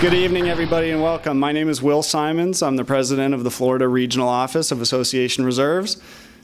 Good evening, everybody, and welcome. My name is Will Simons. I'm the president of the Florida Regional Office of Association Reserves.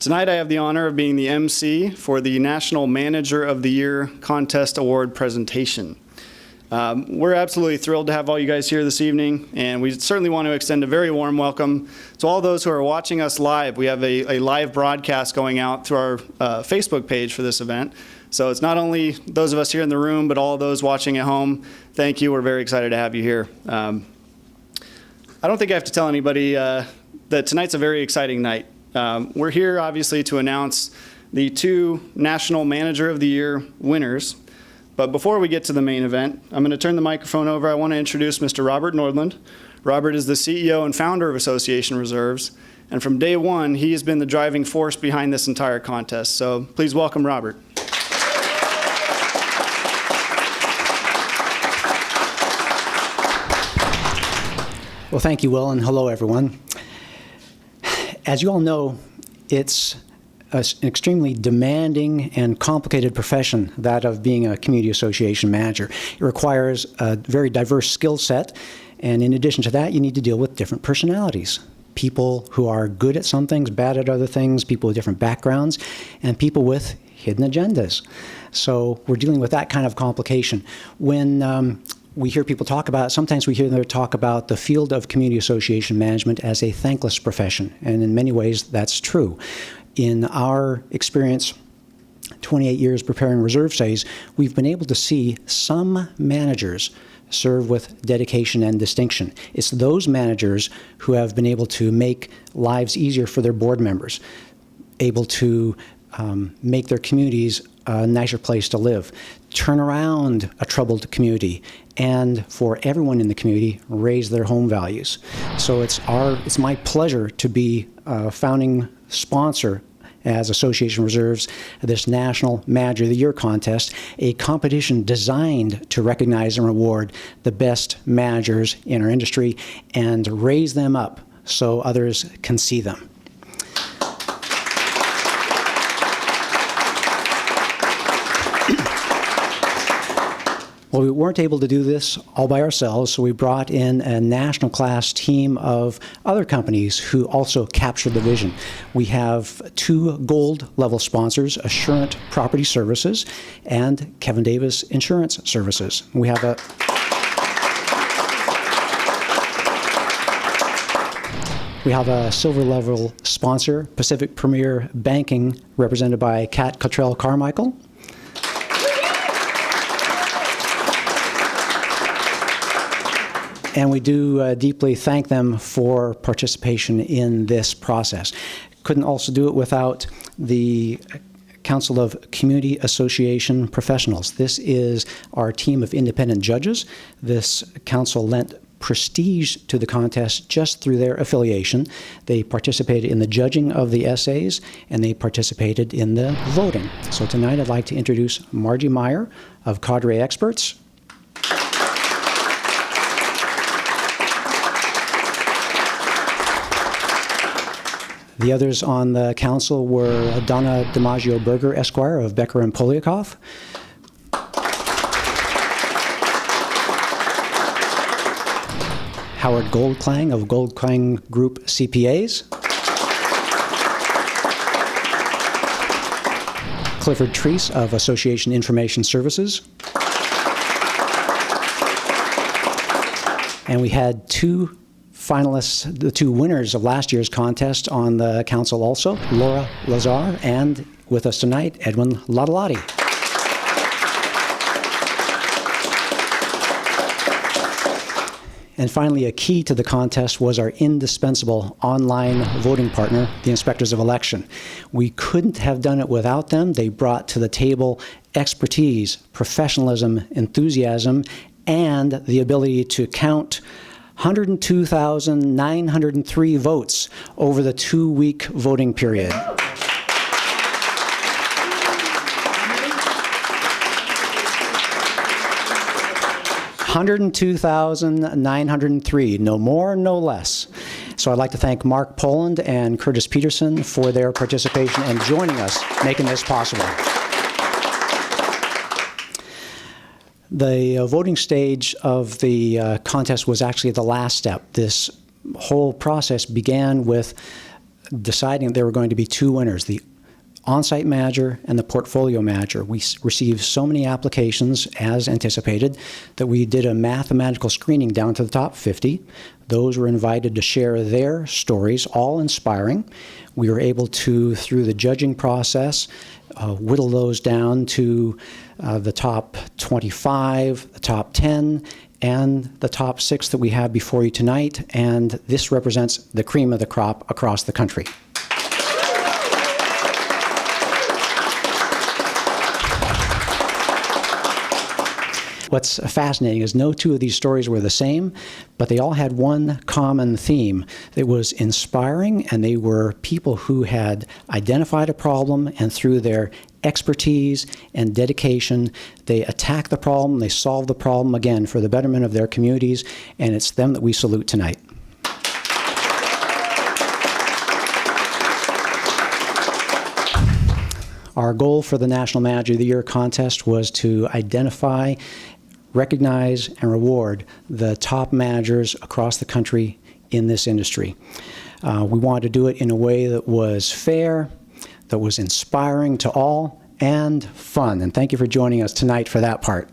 Tonight, I have the honor of being the MC for the National Manager of the Year Contest Award presentation. We're absolutely thrilled to have all you guys here this evening, and we certainly want to extend a very warm welcome to all those who are watching us live. We have a live broadcast going out through our Facebook page for this event. So it's not only those of us here in the room, but all those watching at home. Thank you. We're very excited to have you here. I don't think I have to tell anybody that tonight's a very exciting night. We're here, obviously, to announce the two National Manager of the Year winners. But before we get to the main event, I'm going to turn the microphone over. I want to introduce Mr. Robert Nordland. Robert is the CEO and founder of Association Reserves. And from day one, he has been the driving force behind this entire contest. So please welcome Robert. Well, thank you, Will, and hello, everyone. As you all know, it's an extremely demanding and complicated profession, that of being a community association manager. It requires a very diverse skill set, and in addition to that, you need to deal with different personalities. People who are good at some things, bad at other things, people with different backgrounds, and people with hidden agendas. So we're dealing with that kind of complication. When we hear people talk about, sometimes we hear them talk about the field of community association management as a thankless profession, and in many ways that's true. In our experience, 28 years preparing reserve studies, we've been able to see some managers serve with dedication and distinction. It's those managers who have been able to make lives easier for their board members, able to make their communities a nicer place to live, turn around a troubled community, and for everyone in the community, raise their home values. So it's my pleasure to be a founding sponsor as Association Reserves this National Manager of the Year contest, a competition designed to recognize and reward the best managers in our industry and raise them up so others can see them. Well, we weren't able to do this all by ourselves, so we brought in a national class team of other companies who also captured the vision. We have two gold level sponsors, Assurant Property Services and Kevin Davis Insurance Services. We have a silver level sponsor, Pacific Premier Banking, represented by Kat Cottrell Carmichael. And we do deeply thank them for participation in this process. Couldn't also do it without the Council of Community Association Professionals. This is our team of independent judges. This council lent prestige to the contest just through their affiliation. They participated in the judging of the essays, and they participated in the voting. So tonight I'd like to introduce Margie Meyer of Cadre Experts. The others on the council were Donna DiMaggio Berger, Esquire of Becker and Poliakoff, Howard Goldklang of Goldklang Group CPAs, Clifford Treese of Association Information Services, and we had two finalists, the two winners of last year's contest on the council also, Laura Lazar, and with us tonight, Edwin Ladalotti. And finally, a key to the contest was our indispensable online voting partner, the Inspectors of Election. We couldn't have done it without them. They brought to the table expertise, professionalism, enthusiasm, and the ability to count 102,903 votes over the 2-week voting period. 102,903, no more, no less. So I'd like to thank Mark Poland and Curtis Peterson for their participation and joining us, making this possible. The voting stage of the contest was actually the last step. This whole process began with deciding there were going to be two winners, the on-site manager and the portfolio manager. We received so many applications, as anticipated, that we did a mathematical screening down to the top 50. Those were invited to share their stories, all inspiring. We were able to, through the judging process, whittle those down to the top 25, the top 10, and the top 6 that we have before you tonight. And this represents the cream of the crop across the country. What's fascinating is no two of these stories were the same, but they all had one common theme. It was inspiring, and they were people who had identified a problem, and through their expertise and dedication, they attacked the problem, they solved the problem, again, for the betterment of their communities, and it's them that we salute tonight. Our goal for the National Manager of the Year contest was to identify, recognize, and reward the top managers across the country in this industry. We wanted to do it in a way that was fair, that was inspiring to all, and fun. And thank you for joining us tonight for that part.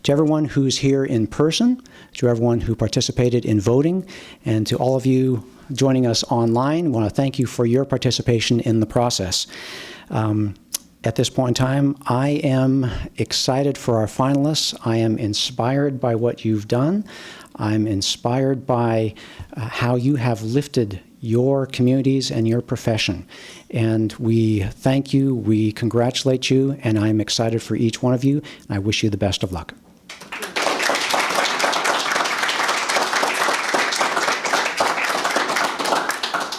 To everyone who's here in person, to everyone who participated in voting, and to all of you joining us online, I want to thank you for your participation in the process. At this point in time, I am excited for our finalists. I am inspired by what you've done. I'm inspired by how you have lifted your communities and your profession. And we thank you, we congratulate you, and I'm excited for each one of you, and I wish you the best of luck.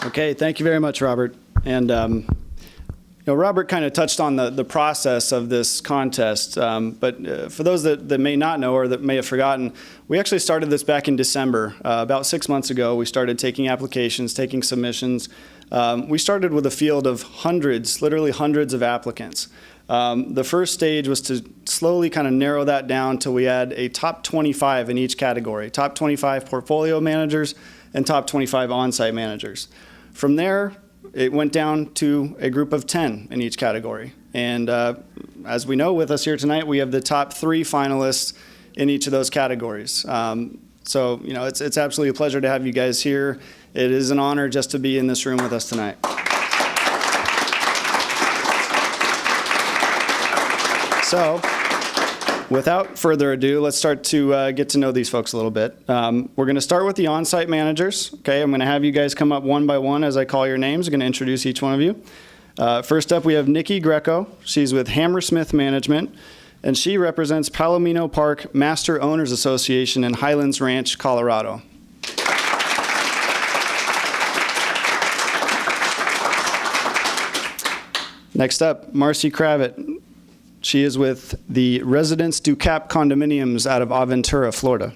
Okay, thank you very much, Robert. And Robert kind of touched on the process of this contest, but for those that may not know or that may have forgotten, we actually started this back in December. About 6 months ago, we started taking applications, taking submissions. We started with a field of hundreds, literally hundreds of applicants. The first stage was to slowly kind of narrow that down till we had a top 25 in each category, top 25 portfolio managers and top 25 on-site managers. From there, it went down to a group of 10 in each category. And as we know, with us here tonight, we have the top 3 finalists in each of those categories. So, it's absolutely a pleasure to have you guys here. It is an honor just to be in this room with us tonight. So, without further ado, let's start to get to know these folks a little bit. We're going to start with the on-site managers. Okay, I'm going to have you guys come up one by one as I call your names. I'm going to introduce each one of you. First up, we have Nikki Greco. She's with Hammersmith Management, and she represents Palomino Park Master Owners Association in Highlands Ranch, Colorado. Next up, Marcy Kravitz. She is with the Residence Du Cap Condominiums out of Aventura, Florida.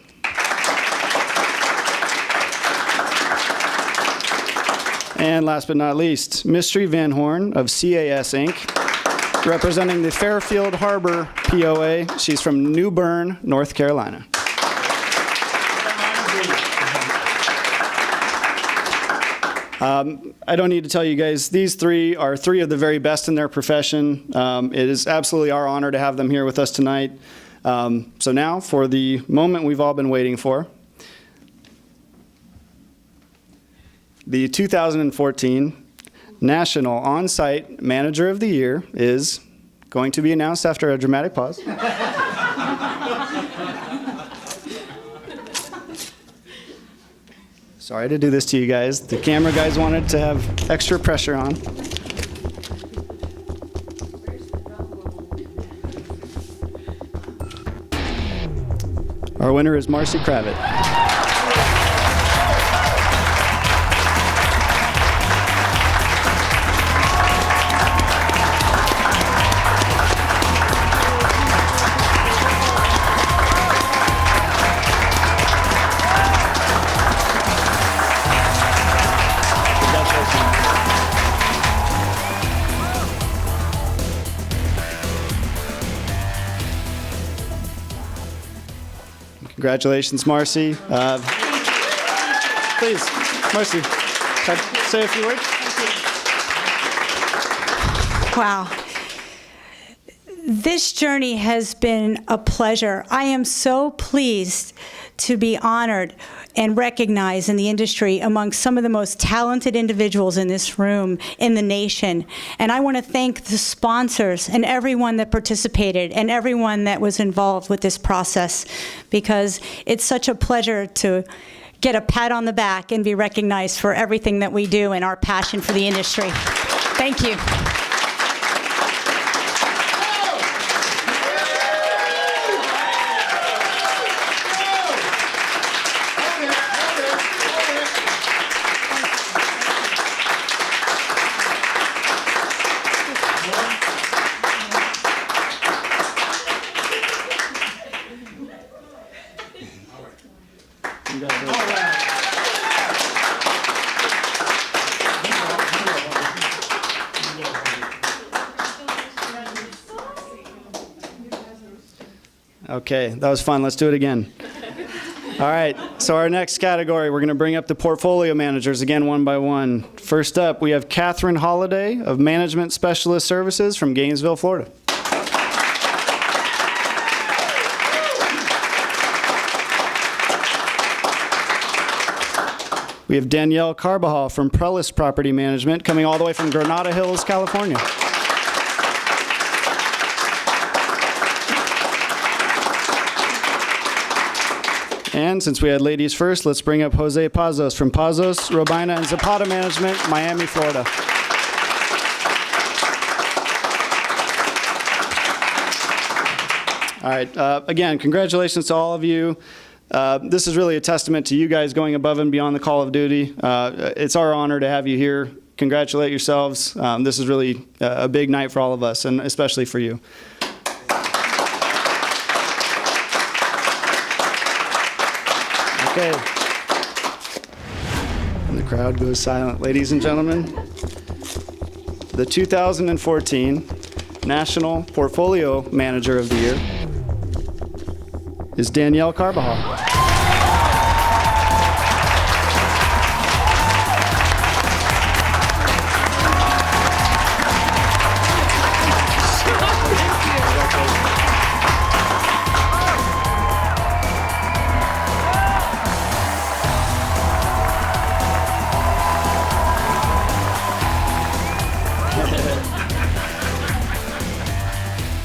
And last but not least, Mystery Van Horn of CAS Inc., representing the Fairfield Harbor POA. She's from New Bern, North Carolina. I don't need to tell you guys, these 3 are 3 of the very best in their profession. It is absolutely our honor to have them here with us tonight. So now, for the moment we've all been waiting for, the 2014 National On-Site Manager of the Year is going to be announced after a dramatic pause. Sorry to do this to you guys. The camera guys wanted to have extra pressure on. Our winner is Marcy Kravitz. Congratulations, Marcy. Please, Marcy, say a few words. Wow. This journey has been a pleasure. I am so pleased to be honored and recognized in the industry among some of the most talented individuals in this room, in the nation. And I want to thank the sponsors and everyone that participated and everyone that was involved with this process, because it's such a pleasure to get a pat on the back and be recognized for everything that we do and our passion for the industry. Thank you. Okay, that was fun. Let's do it again. All right, so our next category, we're going to bring up the portfolio managers again, one by one. First up, we have Catherine Holliday of Management Specialist Services from Gainesville, Florida. We have Danielle Carbajal from Prellis Property Management, coming all the way from Granada Hills, California. And since we had ladies first, let's bring up Jose Pazos from Pazos, Robina, and Zapata Management, Miami, Florida. All right, again, congratulations to all of you. This is really a testament to you guys going above and beyond the call of duty. It's our honor to have you here. Congratulate yourselves. This is really a big night for all of us, and especially for you. Okay. And the crowd goes silent. Ladies and gentlemen, the 2014 National Portfolio Manager of the Year is Danielle Carbajal.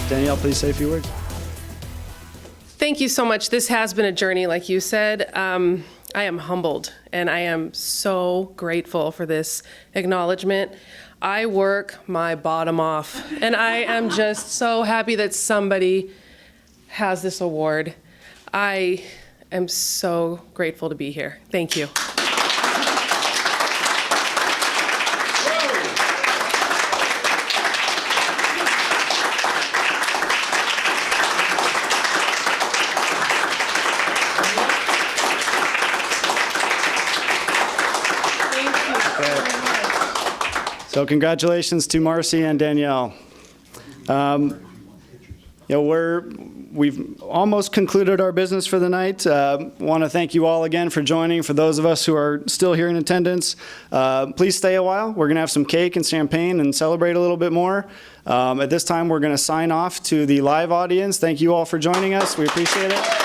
Danielle, please say a few words. Thank you so much. This has been a journey, like you said. I am humbled, and I am so grateful for this acknowledgement. I work my bottom off, and I am just so happy that somebody has this award. I am so grateful to be here. Thank you. So congratulations to Marcy and Danielle. We've almost concluded our business for the night. Want to thank you all again for joining. For those of us who are still here in attendance, please stay a while. We're going to have some cake and champagne and celebrate a little bit more. At this time, we're going to sign off to the live audience. Thank you all for joining us. We appreciate it.